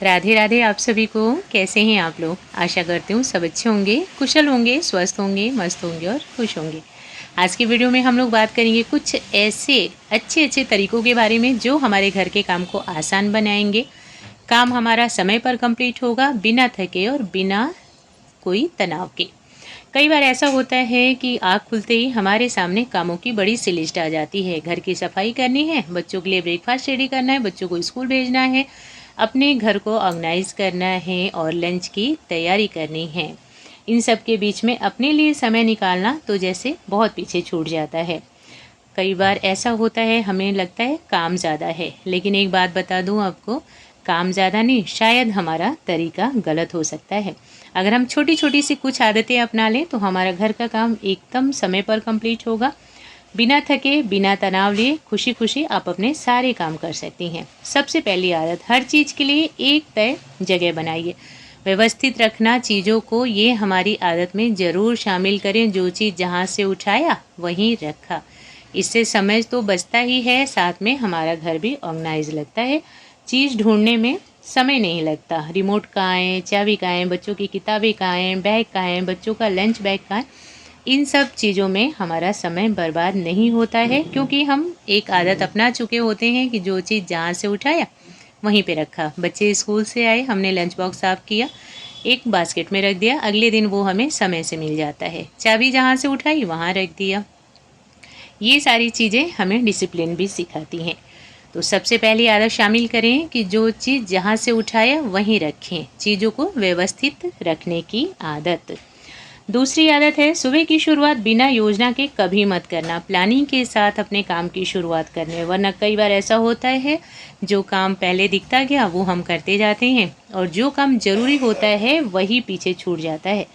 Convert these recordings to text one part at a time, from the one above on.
राधे राधे आप सभी को। कैसे हैं आप लोग? आशा करती हूँ सब अच्छे होंगे, कुशल होंगे, स्वस्थ होंगे, मस्त होंगे और खुश होंगे। आज की वीडियो में हम लोग बात करेंगे कुछ ऐसे अच्छे अच्छे तरीकों के बारे में जो हमारे घर के काम को आसान बनाएंगे। काम हमारा समय पर कंप्लीट होगा, बिना थके और बिना कोई तनाव के। कई बार ऐसा होता है कि आँख खुलते ही हमारे सामने कामों की बड़ी सी लिस्ट आ जाती है। घर की सफाई करनी है, बच्चों के लिए ब्रेकफास्ट रेडी करना है, बच्चों को स्कूल भेजना है, अपने घर को ऑर्गेनाइज करना है और लंच की तैयारी करनी है। इन सब के बीच में अपने लिए समय निकालना तो जैसे बहुत पीछे छूट जाता है। कई बार ऐसा होता है, हमें लगता है काम ज़्यादा है, लेकिन एक बात बता दूं आपको, काम ज़्यादा नहीं, शायद हमारा तरीका गलत हो सकता है। अगर हम छोटी छोटी सी कुछ आदतें अपना लें तो हमारा घर का काम एकदम समय पर कंप्लीट होगा। बिना थके, बिना तनाव लिए खुशी खुशी आप अपने सारे काम कर सकती हैं। सबसे पहली आदत, हर चीज़ के लिए एक तय जगह बनाइए। व्यवस्थित रखना चीज़ों को, ये हमारी आदत में ज़रूर शामिल करें। जो चीज़ जहाँ से उठाया वहीं रखा। इससे समय तो बचता ही है, साथ में हमारा घर भी ऑर्गेनाइज लगता है। चीज़ ढूंढने में समय नहीं लगता। रिमोट कहाँ है, चाबी कहाँ है, बच्चों की किताबें कहाँ हैं, बैग कहाँ है, बच्चों का लंच बैग कहाँ है, इन सब चीज़ों में हमारा समय बर्बाद नहीं होता है, क्योंकि हम एक आदत अपना चुके होते हैं कि जो चीज़ जहाँ से उठाया वहीं पे रखा। बच्चे स्कूल से आए, हमने लंच बॉक्स साफ़ किया, एक बास्केट में रख दिया, अगले दिन वो हमें समय से मिल जाता है। चाबी जहाँ से उठाई वहाँ रख दिया। ये सारी चीज़ें हमें डिसिप्लिन भी सिखाती हैं। तो सबसे पहली आदत शामिल करें कि जो चीज़ जहाँ से उठाया वहीं रखें। चीज़ों को व्यवस्थित रखने की आदत। दूसरी आदत है, सुबह की शुरुआत बिना योजना के कभी मत करना। प्लानिंग के साथ अपने काम की शुरुआत करने, वरना कई बार ऐसा होता है जो काम पहले दिखता गया वो हम करते जाते हैं और जो काम जरूरी होता है वही पीछे छूट जाता है।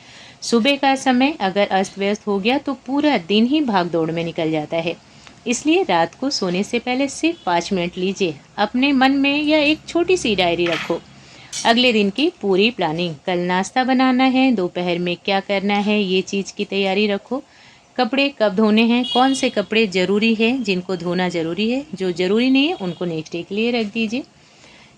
सुबह का समय अगर अस्त व्यस्त हो गया तो पूरा दिन ही भाग दौड़ में निकल जाता है। इसलिए रात को सोने से पहले सिर्फ 5 मिनट लीजिए। अपने मन में या एक छोटी सी डायरी रखो अगले दिन की पूरी प्लानिंग। कल नाश्ता बनाना है, दोपहर में क्या करना है, ये चीज़ की तैयारी रखो। कपड़े कब धोने हैं, कौन से कपड़े ज़रूरी है, जिनको धोना ज़रूरी है, जो ज़रूरी नहीं है उनको नेक्स्ट डे के लिए रख दीजिए।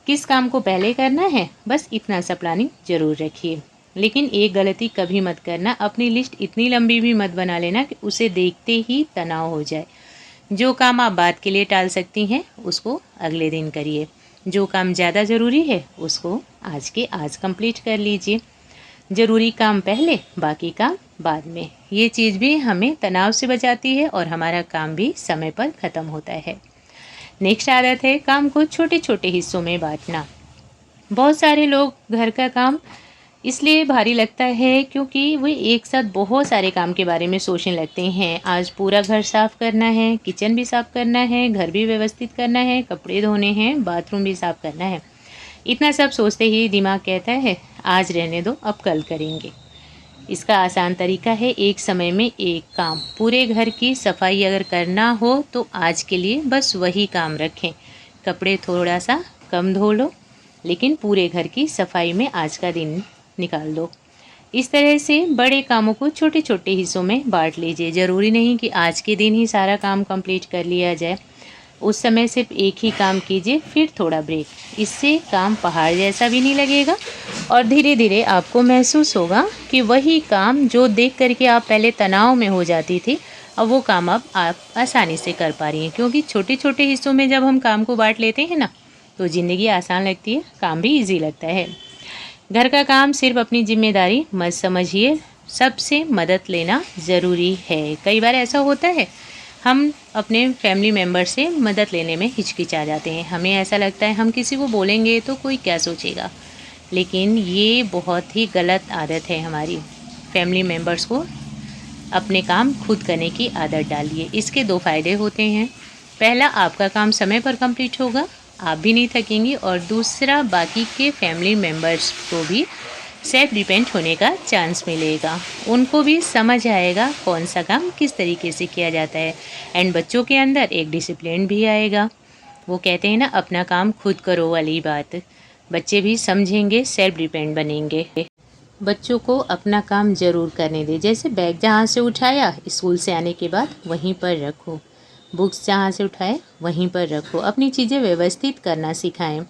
किस काम को पहले करना है, बस इतना सा प्लानिंग ज़रूर रखिए। लेकिन एक गलती कभी मत करना, अपनी लिस्ट इतनी लंबी भी मत बना लेना कि उसे देखते ही तनाव हो जाए। जो काम आप बाद के लिए टाल सकती हैं उसको अगले दिन करिए। जो काम ज़्यादा ज़रूरी है उसको आज के आज कंप्लीट कर लीजिए। ज़रूरी काम पहले, बाकी काम बाद में। ये चीज़ भी हमें तनाव से बचाती है और हमारा काम भी समय पर ख़त्म होता है। नेक्स्ट आदत है, काम को छोटे छोटे हिस्सों में बांटना। बहुत सारे लोग घर का काम इसलिए भारी लगता है क्योंकि वे एक साथ बहुत सारे काम के बारे में सोचने लगते हैं। आज पूरा घर साफ़ करना है, किचन भी साफ़ करना है, घर भी व्यवस्थित करना है, कपड़े धोने हैं, बाथरूम भी साफ़ करना है। इतना सब सोचते ही दिमाग कहता है आज रहने दो, अब कल करेंगे। इसका आसान तरीका है, एक समय में एक काम। पूरे घर की सफाई अगर करना हो तो आज के लिए बस वही काम रखें। कपड़े थोड़ा सा कम धो लो, लेकिन पूरे घर की सफाई में आज का दिन निकाल दो। इस तरह से बड़े कामों को छोटे छोटे हिस्सों में बांट लीजिए। ज़रूरी नहीं कि आज के दिन ही सारा काम कंप्लीट कर लिया जाए। उस समय सिर्फ एक ही काम कीजिए, फिर थोड़ा ब्रेक। इससे काम पहाड़ जैसा भी नहीं लगेगा और धीरे धीरे आपको महसूस होगा कि वही काम जो देख करके आप पहले तनाव में हो जाती थी, अब वो काम अब आप आसानी से कर पा रही हैं। क्योंकि छोटे छोटे हिस्सों में जब हम काम को बांट लेते हैं ना, तो ज़िंदगी आसान लगती है, काम भी ईजी लगता है। घर का काम सिर्फ अपनी जिम्मेदारी मत समझिए, सबसे मदद लेना ज़रूरी है। कई बार ऐसा होता है, हम अपने फैमिली मेम्बर से मदद लेने में हिचकिचा जाते हैं। हमें ऐसा लगता है हम किसी को बोलेंगे तो कोई क्या सोचेगा, लेकिन ये बहुत ही गलत आदत है हमारी। फैमिली मेम्बर्स को अपने काम खुद करने की आदत डालिए। इसके 2 फ़ायदे होते हैं। पहला, आपका काम समय पर कंप्लीट होगा, आप भी नहीं थकेंगी, और दूसरा, बाकी के फैमिली मेम्बर्स को भी सेल्फ डिपेंड होने का चांस मिलेगा। उनको भी समझ आएगा कौन सा काम किस तरीके से किया जाता है, एंड बच्चों के अंदर एक डिसिप्लिन भी आएगा। वो कहते हैं ना, अपना काम खुद करो वाली बात। बच्चे भी समझेंगे, सेल्फ डिपेंड बनेंगे। बच्चों को अपना काम ज़रूर करने दें। जैसे बैग जहाँ से उठाया स्कूल से आने के बाद वहीं पर रखो, बुक्स जहाँ से उठाए वहीं पर रखो। अपनी चीज़ें व्यवस्थित करना सिखाएं।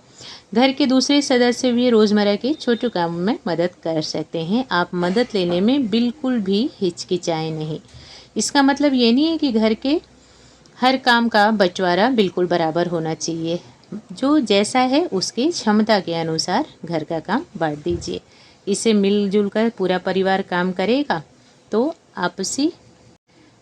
घर के दूसरे सदस्य भी रोज़मर्रा के छोटे कामों में मदद कर सकते हैं। आप मदद लेने में बिल्कुल भी हिचकिचाएं नहीं। इसका मतलब ये नहीं है कि घर के हर काम का बंटवारा बिल्कुल बराबर होना चाहिए। जो जैसा है उसकी क्षमता के अनुसार घर का काम बांट दीजिए। इसे मिलजुल कर पूरा परिवार काम करेगा तो आपसी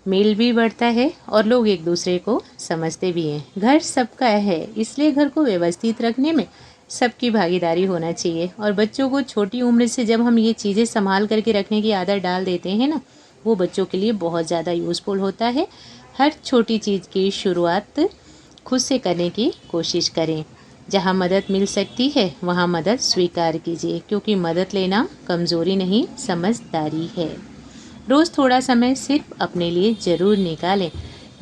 मेल भी बढ़ता है और लोग एक दूसरे को समझते भी हैं। घर सबका है, इसलिए घर को व्यवस्थित रखने में सबकी भागीदारी होना चाहिए। और बच्चों को छोटी उम्र से जब हम ये चीज़ें संभाल करके रखने की आदत डाल देते हैं ना, वो बच्चों के लिए बहुत ज़्यादा यूज़फुल होता है। हर छोटी चीज़ की शुरुआत खुद से करने की कोशिश करें। जहाँ मदद मिल सकती है वहाँ मदद स्वीकार कीजिए, क्योंकि मदद लेना कमज़ोरी नहीं, समझदारी है। रोज़ थोड़ा समय सिर्फ अपने लिए ज़रूर निकालें।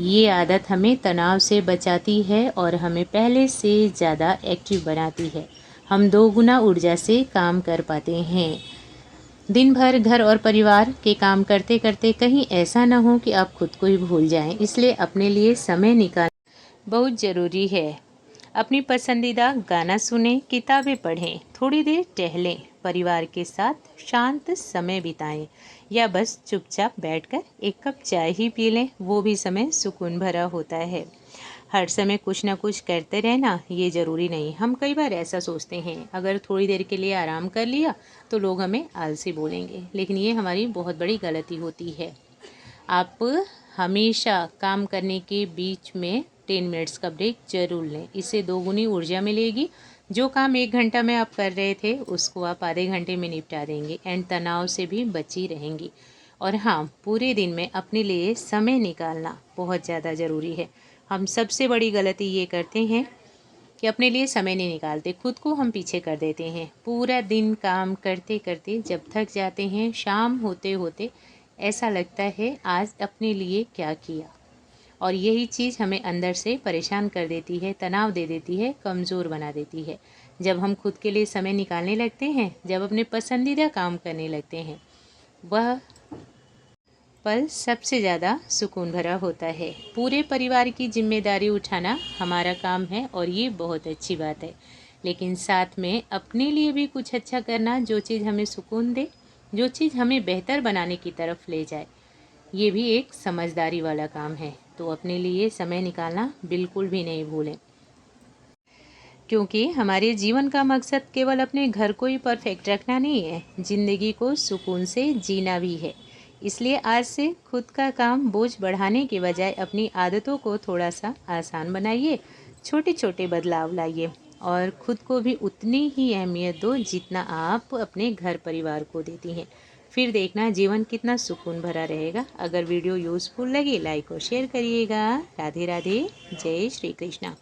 ये आदत हमें तनाव से बचाती है और हमें पहले से ज़्यादा एक्टिव बनाती है। हम 2 गुना ऊर्जा से काम कर पाते हैं। दिन भर घर और परिवार के काम करते करते कहीं ऐसा ना हो कि आप खुद को ही भूल जाएं। इसलिए अपने लिए समय निकालना बहुत ज़रूरी है। अपनी पसंदीदा गाना सुनें, किताबें पढ़ें, थोड़ी देर टहलें, परिवार के साथ शांत समय बिताएं या बस चुपचाप बैठकर एक कप चाय ही पी लें, वो भी समय सुकून भरा होता है। हर समय कुछ ना कुछ करते रहना ये ज़रूरी नहीं। हम कई बार ऐसा सोचते हैं अगर थोड़ी देर के लिए आराम कर लिया तो लोग हमें आलसी बोलेंगे, लेकिन ये हमारी बहुत बड़ी गलती होती है। आप हमेशा काम करने के बीच में 10 मिनट्स का ब्रेक जरूर लें। इससे 2 गुनी ऊर्जा मिलेगी। जो काम 1 घंटा में आप कर रहे थे उसको आप आधे घंटे में निपटा देंगे एंड तनाव से भी बची रहेंगी। और हाँ, पूरे दिन में अपने लिए समय निकालना बहुत ज़्यादा ज़रूरी है। हम सबसे बड़ी गलती ये करते हैं कि अपने लिए समय नहीं निकालते, खुद को हम पीछे कर देते हैं। पूरा दिन काम करते करते जब थक जाते हैं, शाम होते होते ऐसा लगता है आज अपने लिए क्या किया, और यही चीज़ हमें अंदर से परेशान कर देती है, तनाव दे देती है, कमज़ोर बना देती है। जब हम खुद के लिए समय निकालने लगते हैं, जब अपने पसंदीदा काम करने लगते हैं, वह पल सबसे ज़्यादा सुकून भरा होता है। पूरे परिवार की जिम्मेदारी उठाना हमारा काम है और ये बहुत अच्छी बात है, लेकिन साथ में अपने लिए भी कुछ अच्छा करना, जो चीज़ हमें सुकून दे, जो चीज़ हमें बेहतर बनाने की तरफ ले जाए, ये भी एक समझदारी वाला काम है। तो अपने लिए समय निकालना बिल्कुल भी नहीं भूलें, क्योंकि हमारे जीवन का मकसद केवल अपने घर को ही परफेक्ट रखना नहीं है, ज़िंदगी को सुकून से जीना भी है। इसलिए आज से खुद का काम बोझ बढ़ाने के बजाय अपनी आदतों को थोड़ा सा आसान बनाइए, छोटे छोटे बदलाव लाइए और खुद को भी उतनी ही अहमियत दो जितना आप अपने घर परिवार को देती हैं। फिर देखना जीवन कितना सुकून भरा रहेगा। अगर वीडियो यूज़फुल लगे लाइक और शेयर करिएगा। राधे राधे, जय श्री कृष्णा।